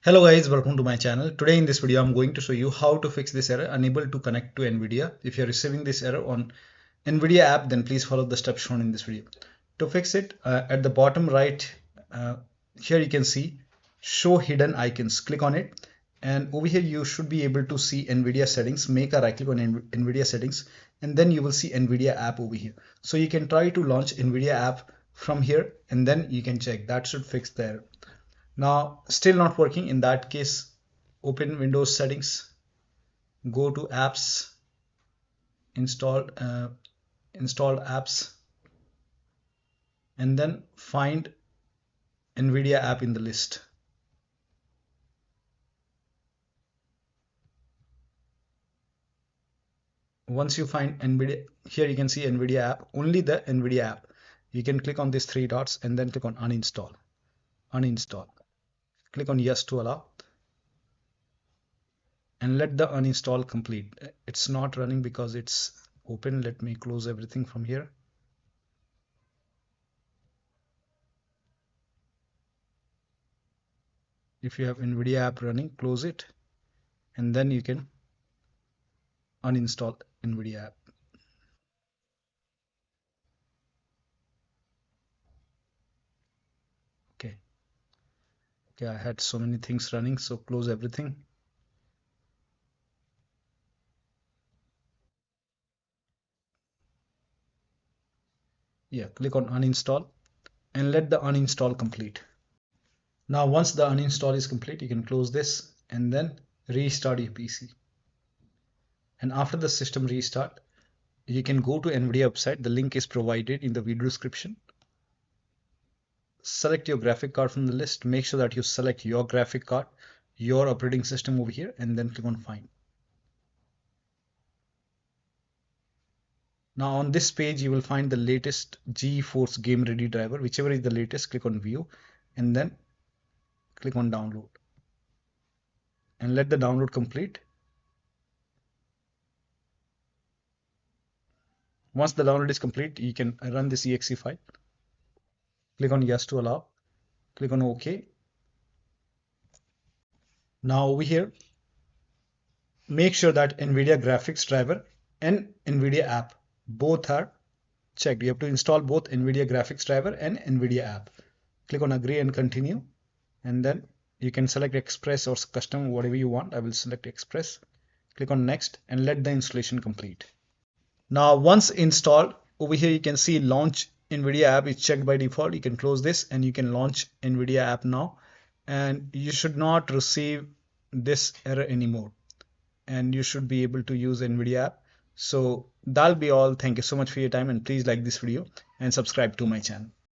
Hello guys, welcome to my channel. Today in this video I'm going to show you how to fix this error unable to connect to Nvidia. If you're receiving this error on Nvidia app, then please follow the steps shown in this video. To fix it, at the bottom right uh, here you can see show hidden icons. Click on it and over here you should be able to see Nvidia settings. Make a right click on Nvidia settings and then you will see Nvidia app over here. So you can try to launch Nvidia app from here and then you can check. That should fix the error. Now still not working. In that case, open Windows settings, go to apps, installed apps, and then find Nvidia app in the list. Once you find Nvidia, here you can see Nvidia app, only the Nvidia app. You can click on these three dots and then click on uninstall. Click on yes to allow and let the uninstall complete. It's not running because it's open. Let me close everything from here. If you have Nvidia app running, close it and then you can uninstall Nvidia app. Okay, I had so many things running, so close everything. Yeah, click on uninstall and let the uninstall complete. Now once the uninstall is complete, you can close this and then restart your PC. And after the system restart, you can go to Nvidia website. The link is provided in the video description. Select your graphic card from the list. Make sure that you select your graphic card, your operating system over here, and then click on find. Now on this page you will find the latest GeForce Game Ready driver. Whichever is the latest, click on view and then click on download and let the download complete. Once the download is complete, you can run this exe file. Click on yes to allow, click on OK. Now over here, make sure that Nvidia graphics driver and Nvidia app both are checked. You have to install both Nvidia graphics driver and Nvidia app. Click on agree and continue, and then you can select express or custom, whatever you want. I will select express. Click on next and let the installation complete. Now once installed, over here you can see launch Nvidia app is checked by default. You can close this and you can launch Nvidia app now, and you should not receive this error anymore and you should be able to use Nvidia app. So that'll be all. Thank you so much for your time and please like this video and subscribe to my channel.